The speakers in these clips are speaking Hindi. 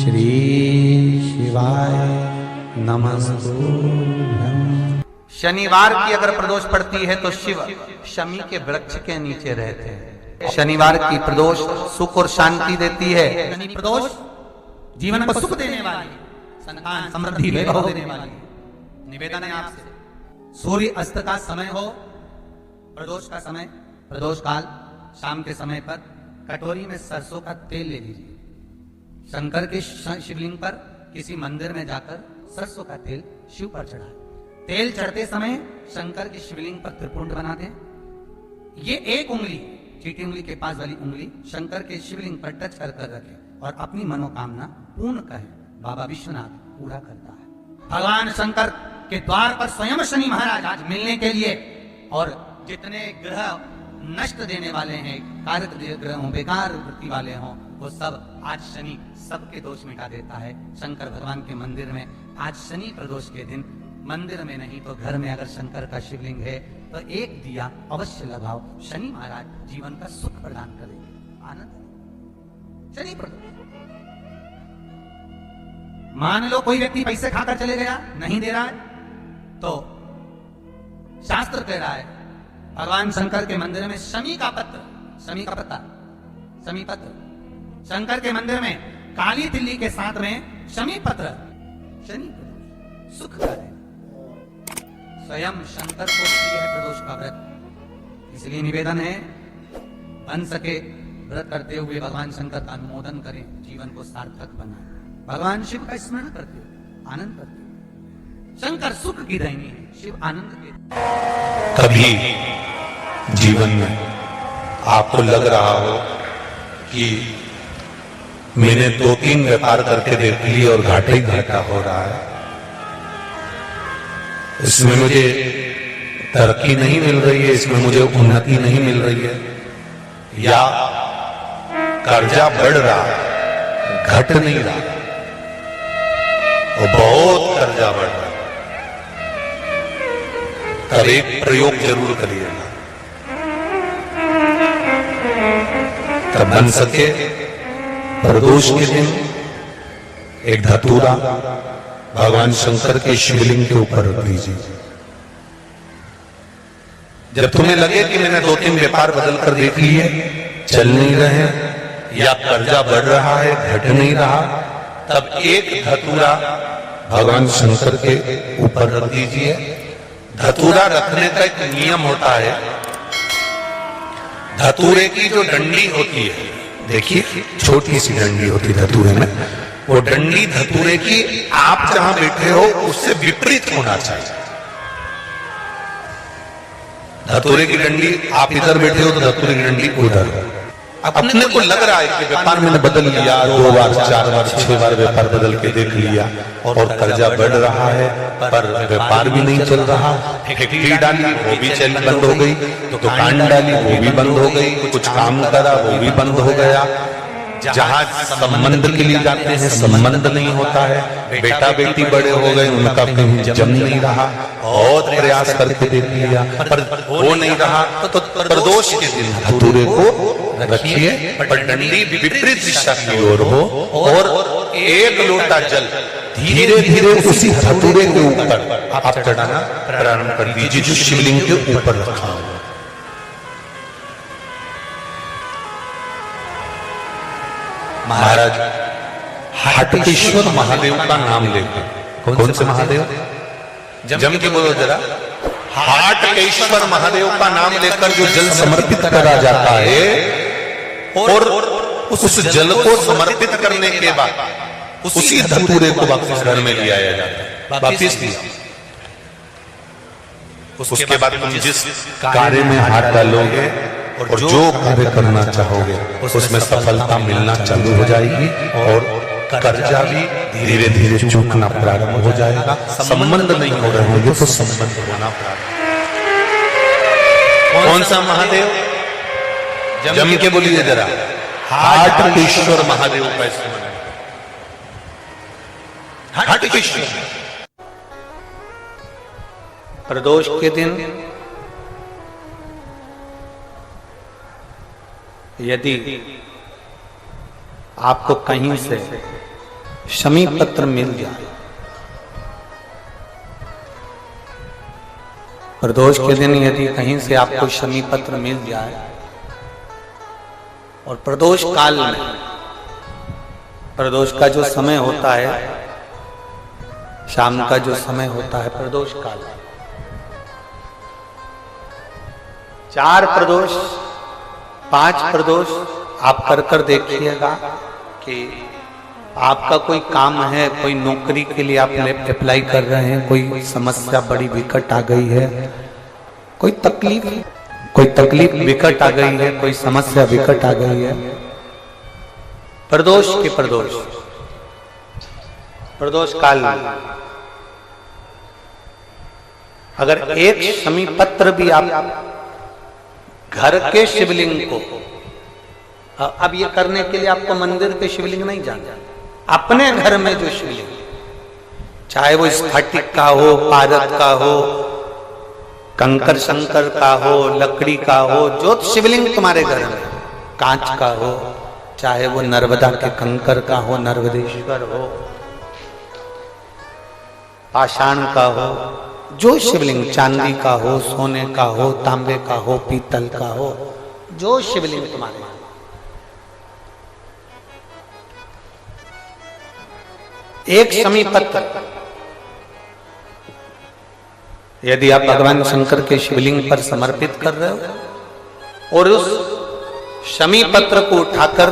श्री शिवाय नमस्तुभ्यं। शनिवार की अगर प्रदोष पड़ती है तो शिव शमी के वृक्ष के नीचे रहते हैं। शनिवार की प्रदोष सुख और शांति देती है। शनि प्रदोष जीवन को सुख देने वाली, संतान समृद्धि वैभव देने वाली। निवेदन है आपसे, सूर्य अस्त का समय हो, प्रदोष का समय, प्रदोष काल शाम के समय पर कटोरी में सरसों का तेल ले लीजिए। शंकर के शिवलिंग पर किसी मंदिर में जाकर सरसों का तेल शिव पर चढ़ाएं। तेल चढ़ते समय शंकर के शिवलिंग पर त्रिपुंड बना दें। ये एक उंगली, चीटी उंगली के पास वाली उंगली शंकर के शिवलिंग पर टच कर रखें और अपनी मनोकामना पूर्ण करें। बाबा विश्वनाथ पूरा करता है। भगवान शंकर के द्वार पर स्वयं शनि महाराज आज मिलने के लिए, और जितने ग्रह नष्ट देने वाले हैं, कारक ग्रह हों, बेकार वृत्ति वाले हों, वो सब आज शनि सबके दोष मिटा देता है। शंकर भगवान के मंदिर में आज शनि प्रदोष के दिन मंदिर में नहीं तो घर में अगर शंकर का शिवलिंग है तो एक दिया अवश्य लगाओ। शनि महाराज जीवन का सुख प्रदान करेंगे, आनंद। शनि प्रदोष, मान लो कोई व्यक्ति पैसे खाकर चले गया, नहीं दे रहा है, तो शास्त्र कह रहा है भगवान शंकर के मंदिर में शमी का पत्र, शमी का पत्ता, शमी पत्र, शंकर के मंदिर में काली तिल्ली के साथ में शमी पत्र, शनि प्रदोष सुख का है। स्वयं शंकर को प्रिय है प्रदोष का व्रत, इसलिए निवेदन है बन सके व्रत करते हुए भगवान शंकर का अनुमोदन करें, जीवन को सार्थक बनाएं। भगवान शिव का स्मरण करते हुए आनंद करते हुए। शंकर सुख की देनी है, शिव आनंद के। कभी जीवन में आपको लग रहा हो कि मैंने 2-3 व्यापार करके देख लिए और घाटा ही घाटा हो रहा है, इसमें मुझे तरक्की नहीं मिल रही है, इसमें मुझे उन्नति नहीं मिल रही है, या कर्जा बढ़ रहा है, घट नहीं रहा, और बहुत कर्जा बढ़ रहा है, तब एक प्रयोग जरूर करिएगा। तब बन सके प्रदोष के दिन एक धतूरा भगवान शंकर के शिवलिंग के ऊपर रख लीजिए। जब तुम्हें लगे कि मैंने 2-3 व्यापार बदल कर देख लिए, चल नहीं रहे, या कर्जा बढ़ रहा है, घट नहीं रहा, तब एक धतूरा भगवान शंकर के ऊपर रख दीजिए। धतूरा रखने का एक नियम होता है। धतूरे की जो डंडी होती है, देखिए छोटी सी डंडी होती है धतूरे में, वो डंडी धतूरे की आप जहां बैठे हो उससे विपरीत होना चाहिए। धतूरे की डंडी आप इधर बैठे हो तो धतूरे की डंडी उधर हो। अपने को लग रहा है कि व्यापार मैंने बदल लिया, 2 बार 4 बार 6 बार व्यापार बदल के देख लिया और कर्जा बढ़ रहा है, पर व्यापार भी नहीं चल रहा। फैक्ट्री डाली वो भी चल बंद हो गई, दुकान डाली वो भी बंद हो गई, कुछ काम करा वो भी बंद हो गया। जहां संबंध के लिए जाते हैं संबंध नहीं होता है, बेटा बेटी बड़े हो गए उनका कहीं जम नहीं रहा, बहुत प्रयास करके देख लिया पर वो नहीं रहा। तो प्रदोष के दिन धतूरे को रखिए, पर डंडी विपरीत दिशा की ओर हो, और एक लोटा जल धीरे धीरे उसी धतूरे के ऊपर आप चढ़ाना प्रारंभ कर दीजिए जो शिवलिंग के ऊपर रखा हो। महाराज हाटकेश्वर महादेव का नाम लेकर, कौन से महादेव? जम के बोलो जरा। हाटकेश्वर महादेव का नाम लेकर जो जल समर्पित करा जाता है, और उस जल को समर्पित करने के बाद उसी धतूरे को वापस घर में ले आया जाता है, वापिस दिया। उसके बाद तुम जिस कार्य में हाथ डालोगे और जो कार्य करना चाहोगे उसमें सफलता मिलना चालू हो जाएगी, और कर्जा भी धीरे धीरे चूकना प्रारंभ हो जाएगा। संबंध नहीं हो रहे होंगे तो संबंध होना प्रारंभ। कौन सा महादेव? जम के बोलिए जरा। हाटकेश्वर महादेव का स्मरण। हाटकेश्वर प्रदोष के दिन यदि आपको कहीं से शमी पत्र मिल जाए। प्रदोष के दिन यदि कहीं से आपको शमी पत्र मिल जाए और प्रदोष काल में, प्रदोष का जो समय होता है, शाम का जो समय होता है प्रदोष काल, 4 प्रदोष 5 प्रदोष आप कर देखिएगा कि आपका कोई काम है, कोई नौकरी के लिए आप अप्लाई कर रहे हैं, कोई समस्या बड़ी विकट आ गई है, कोई तकलीफ विकट आ गई है, कोई समस्या विकट आ गई है, प्रदोष काल में अगर एक शमी पत्र भी आप घर के शिवलिंग को, अब ये करने के लिए आपको मंदिर के शिवलिंग नहीं जाना, अपने घर में जो शिवलिंग, चाहे वो स्फटिक का हो, पारद का हो, कंकर शंकर का हो, लकड़ी का हो, जो शिवलिंग तुम्हारे घर में, कांच का हो, चाहे वो नर्मदा के कंकर का हो, नर्मदेश्वर हो, पाषाण का हो, जो शिवलिंग, चांदी का हो, सोने का हो, तांबे का हो, पीतल का हो, जो शिवलिंग तुम्हारे, एक शमी पत्र यदि आप भगवान शंकर के शिवलिंग पर समर्पित कर रहे हो और उस शमी पत्र को उठाकर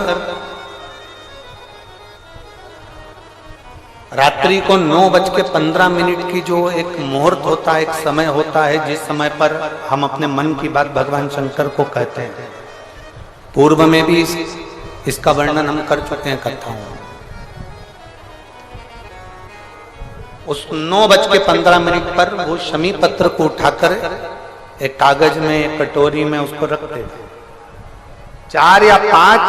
रात्रि को 9:15 की जो एक मुहूर्त होता है, एक समय होता है, जिस समय पर हम अपने मन की बात भगवान शंकर को कहते हैं, पूर्व में भी इसका वर्णन हम कर चुके हैं कथाओं में। उस 9:15 पर वो शमी पत्र को उठाकर एक कागज में, एक कटोरी में उसको रखते हैं। 4 या 5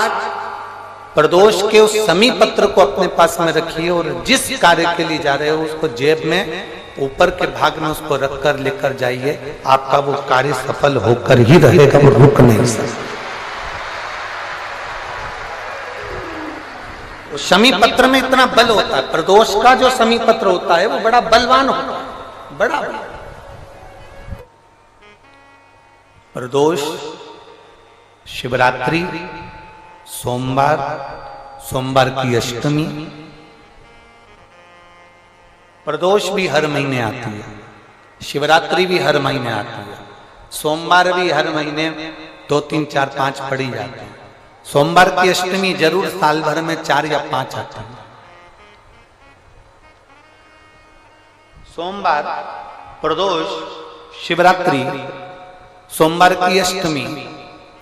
प्रदोष के उस शमी पत्र को अपने पास में रखिए और जिस कार्य के लिए जा रहे हो उसको जेब में ऊपर के भाग में उसको रखकर लेकर जाइए, आपका वो कार्य सफल होकर ही रहेगा, वो रुक नहीं सकता। शमी पत्र में इतना बल होता है, प्रदोष का जो शमी पत्र होता है वो बड़ा बलवान होता है, बड़ा प्रदोष, शिवरात्रि, सोमवार की अष्टमी, प्रदोष भी हर महीने आती है, शिवरात्रि भी हर महीने आती है, सोमवार भी हर महीने 2, 3, 4, 5 पड़ी जाती है। सोमवार की अष्टमी जरूर साल भर में 4 या 5 आती है। सोमवार, प्रदोष, शिवरात्रि, सोमवार की अष्टमी,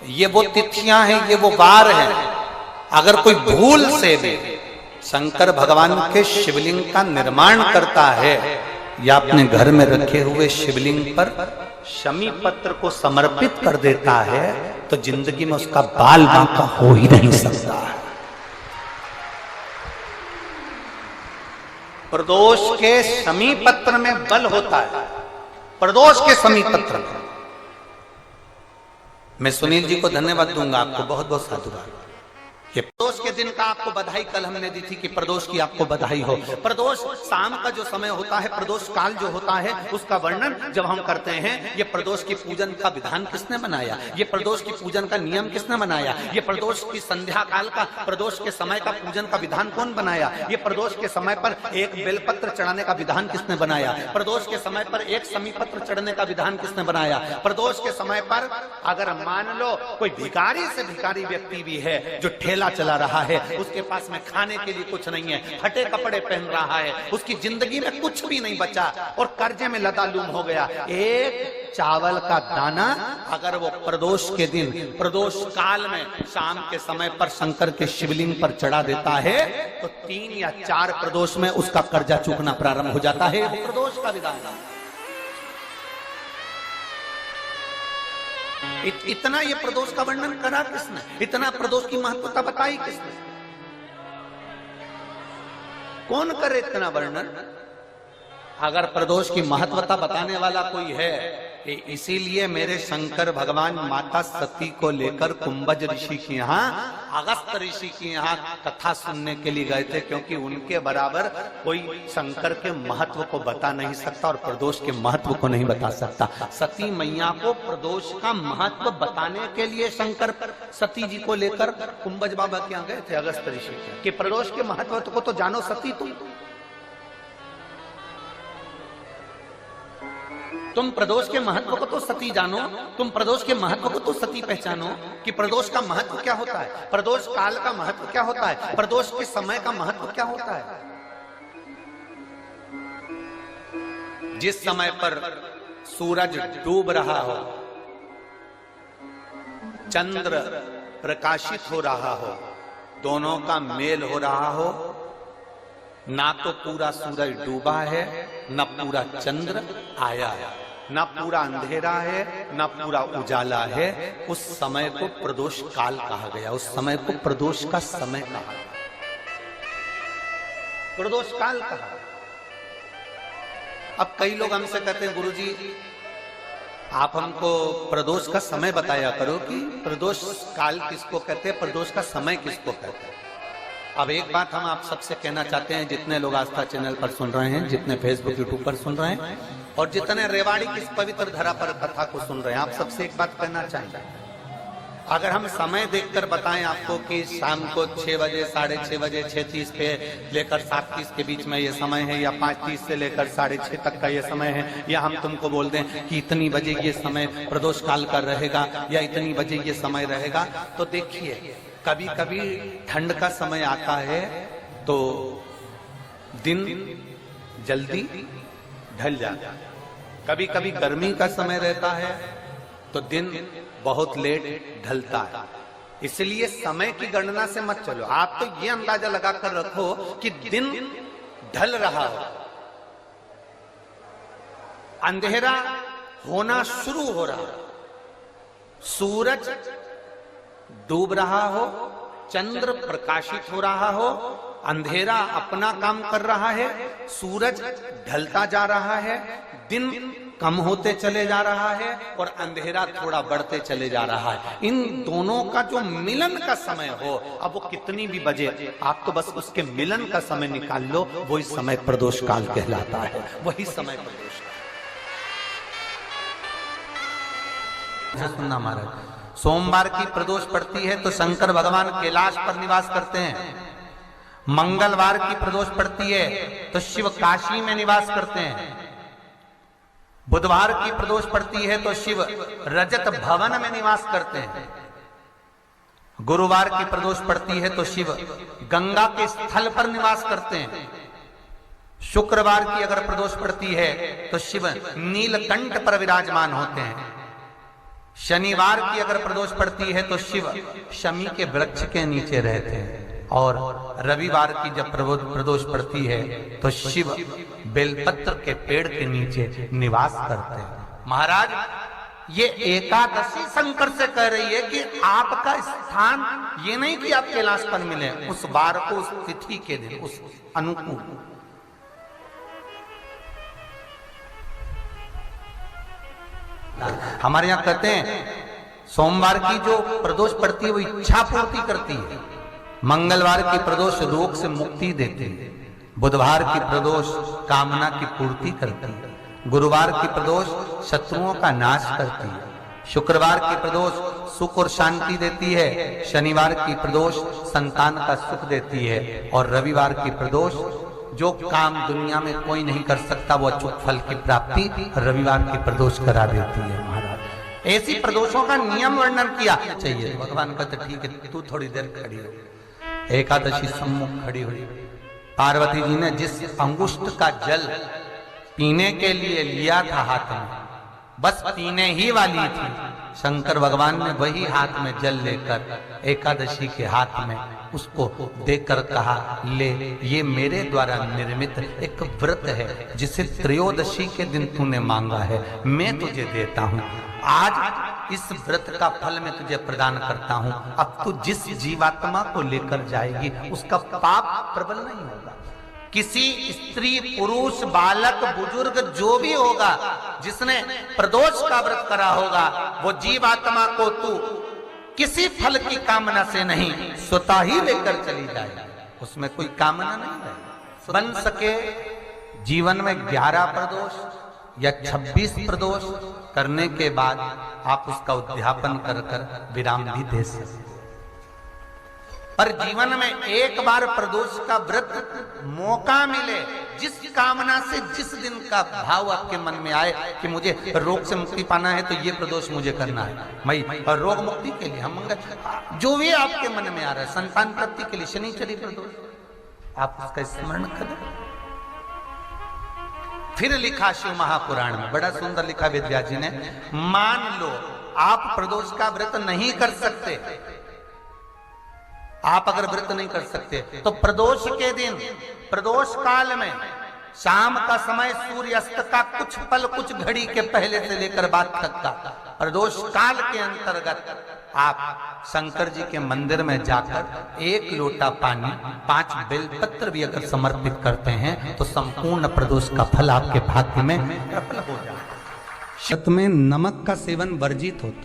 ये वो तिथियां हैं, ये वो वार हैं। अगर कोई भूल से भी शंकर भगवान के शिवलिंग का निर्माण करता है या अपने घर में रखे हुए शिवलिंग पर शमी पत्र को समर्पित कर देता है तो जिंदगी में उसका बाल बांका हो ही नहीं सकता है। प्रदोष के शमी पत्र में बल होता है, प्रदोष के शमी पत्र में। मैं सुनील जी को धन्यवाद दूंगा, आपको बहुत बहुत साधुवाद। ये प्रदोष के दिन का आपको बधाई कल हमने दी थी कि प्रदोष की आपको बधाई हो। प्रदोष शाम का जो समय होता है, प्रदोष काल जो होता है, उसका वर्णन जब हम करते हैं, ये प्रदोष की पूजन का विधान किसने बनाया, ये प्रदोष की पूजन का नियम किसने बनाया, ये प्रदोष की संध्या काल का, प्रदोष के समय का पूजन का विधान कौन बनाया, ये प्रदोष के समय पर एक बेलपत्र चढ़ाने का विधान किसने बनाया, प्रदोष के समय पर एक शमी पत्र चढ़ने का विधान किसने बनाया, प्रदोष के समय पर अगर मान लो कोई भिखारी से भिखारी व्यक्ति भी है जो ठेला चला रहा है, उसके पास में खाने के लिए कुछ नहीं है, फटे कपड़े पहन रहा है, उसकी जिंदगी में कुछ भी नहीं बचा और कर्जे में लदालूम हो गया, एक चावल का दाना अगर वो प्रदोष के दिन, प्रदोष काल में शाम के समय पर शंकर के शिवलिंग पर चढ़ा देता है तो 3 या 4 प्रदोष में उसका कर्जा चूकना प्रारंभ हो जाता है। प्रदोष का विधान इतना ये प्रदोष का वर्णन करा किसने, इतना प्रदोष की महत्वता बताई किसने, कौन करे इतना वर्णन। अगर प्रदोष की महत्वता बताने वाला कोई है कि इसीलिए मेरे शंकर भगवान माता सती को लेकर कुंभज ऋषि के यहाँ, अगस्त ऋषि के यहाँ कथा सुनने के लिए गए थे, क्योंकि उनके बराबर कोई शंकर के महत्व को बता नहीं सकता और प्रदोष के महत्व को नहीं बता सकता। सती मैया को प्रदोष का महत्व बताने के लिए शंकर सती जी को लेकर कुंभज बाबा के यहाँ गए थे, अगस्त ऋषि के, कि प्रदोष के महत्व को तो जानो सती, तुम प्रदोष के महत्व को तो सती जानो, तुम प्रदोष के महत्व को तो सती पहचानो कि प्रदोष का महत्व क्या होता है, प्रदोष काल का महत्व क्या होता है, प्रदोष के समय का महत्व क्या होता है। जिस समय पर सूरज डूब रहा हो, चंद्र प्रकाशित हो रहा हो, दोनों का मेल हो रहा हो, ना तो पूरा सूरज डूबा है, ना पूरा चंद्र आया है, ना पूरा अंधेरा है, ना पूरा उजाला है, उस समय को प्रदोष काल कहा गया, उस समय को प्रदोष का समय कहा, प्रदोष काल कहा। अब कई लोग हमसे कहते हैं, गुरुजी आप हमको प्रदोष का समय बताया करो कि प्रदोष काल किसको कहते हैं, प्रदोष का समय किसको कहते हैं। अब एक बात हम आप सबसे कहना चाहते हैं, जितने लोग आस्था चैनल पर सुन रहे हैं, जितने फेसबुक यूट्यूब पर सुन रहे हैं और जितने रेवाड़ी की इस पवित्र धरा पर कथा को सुन रहे हैं, आप सबसे एक बात कहना चाहेंगे, अगर हम समय देखकर बताएं आपको कि शाम को 6 बजे, 6:30 बजे, 6:30 पे लेकर 7:30 के बीच में ये समय है, या 5:30 से लेकर 6:30 तक का ये समय है, या हम तुमको बोल दें कि इतनी बजे ये समय प्रदोष काल का रहेगा या इतनी बजे ये समय रहेगा, तो देखिए कभी कभी ठंड का समय आता है तो दिन जल्दी ढल जाता है, कभी कभी गर्मी का समय रहता है तो दिन बहुत लेट ढलता है। इसलिए समय की गणना से मत चलो, आप तो ये अंदाजा लगाकर रखो कि दिन ढल रहा हो, अंधेरा होना शुरू हो रहा हो, सूरज डूब रहा हो, चंद्र प्रकाशित हो रहा हो, अंधेरा अपना काम कर रहा है, सूरज ढलता जा रहा है, दिन कम होते चले जा रहा है और अंधेरा थोड़ा बढ़ते चले जा रहा है। इन दोनों का जो मिलन का समय हो, अब वो कितनी भी बजे, आप तो बस उसके मिलन का समय निकाल लो, वही समय प्रदोष काल कहलाता है, वही समय प्रदोष काल। सुनना महाराज, सोमवार की प्रदोष पड़ती है तो शंकर भगवान कैलाश पर निवास करते हैं, मंगलवार की प्रदोष पड़ती है तो शिव काशी में निवास करते हैं, बुधवार की प्रदोष पड़ती है तो शिव रजत भवन में निवास करते हैं, गुरुवार की प्रदोष पड़ती है तो शिव गंगा के स्थल पर निवास करते हैं, शुक्रवार की अगर प्रदोष पड़ती है तो शिव नीलकंठ पर विराजमान होते हैं, शनिवार की अगर प्रदोष पड़ती है तो शिव शमी के वृक्ष के नीचे रहते हैं, और रविवार की जब प्रदोष पड़ती है तो शिव बेलपत्र के पेड़ के नीचे निवास करते हैं। महाराज, ये एकादशी शंकर से कह रही है कि आपका स्थान ये नहीं कि आप कैलाश पर मिले, उस बार को, उस तिथि के दिन, उस अनुकूल। हमारे यहां कहते हैं सोमवार की जो प्रदोष पड़ती है वो इच्छा पूर्ति करती है, मंगलवार की प्रदोष रोग से मुक्ति देती है, बुधवार की प्रदोष कामना की पूर्ति करती है, गुरुवार की प्रदोष शत्रुओं का नाश करती है, शुक्रवार की प्रदोष सुख और शांति देती है, शनिवार की प्रदोष संतान का सुख देती है, और रविवार की प्रदोष जो काम दुनिया में कोई नहीं कर सकता वो अचूक फल की प्राप्ति रविवार की प्रदोष करा देती है। महाराज, ऐसी प्रदोषों का नियम वर्णन किया चाहिए। भगवान कहते ठीक है, तू थोड़ी देर खड़ी हो। एकादशी सम्मुख खड़ी हुई, पार्वती जी ने जिस अंगुष्ठ का जल पीने के लिए लिया था हाथ में, बस पीने ही वाली थी, शंकर भगवान ने वही हाथ में जल लेकर एकादशी के हाथ में उसको देकर कहा, ले, ये मेरे द्वारा निर्मित एक व्रत है जिसे त्रयोदशी के दिन तूने मांगा है, मैं तुझे देता हूँ। आज इस व्रत का फल मैं तुझे प्रदान करता हूँ। अब तू जिस जीवात्मा को लेकर जाएगी उसका पाप प्रबल नहीं होगा, किसी स्त्री, पुरुष, बालक, बुजुर्ग जो भी होगा जिसने प्रदोष का व्रत करा होगा, वो जीवात्मा को तू किसी फल की कामना से नहीं, स्वतः ही लेकर चली जाए। उसमें कोई कामना नहीं है। बन सके जीवन में 11 प्रदोष या 26 प्रदोष करने के बाद आप उसका उद्यापन कर कर विराम भी दे सकते। पर जीवन में एक बार प्रदोष का व्रत मौका मिले, जिस कामना से जिस दिन का भाव आपके मन में आए कि मुझे रोग से मुक्ति पाना है तो ये प्रदोष मुझे करना है, मैं रोग मुक्ति के लिए, हम जो भी आपके मन में आ रहा है, संतान प्राप्ति के लिए शनिचरी प्रदोष, आप उसका स्मरण करें। फिर लिखा शिव महापुराण में, बड़ा सुंदर लिखा वेदव्यास जी ने, मान लो आप प्रदोष का व्रत नहीं कर सकते, आप अगर व्रत नहीं कर सकते तो प्रदोष के दिन, प्रदोष काल में शाम का समय सूर्यास्त का कुछ पल, कुछ घड़ी के पहले से लेकर बाद तक का प्रदोष काल के अंतर्गत आप शंकर जी के मंदिर में जाकर 1 लोटा पानी, 5 बेलपत्र भी अगर समर्पित करते हैं तो संपूर्ण प्रदोष का फल आपके भाग्य में प्रबल हो जाए। शत में नमक का सेवन वर्जित होता।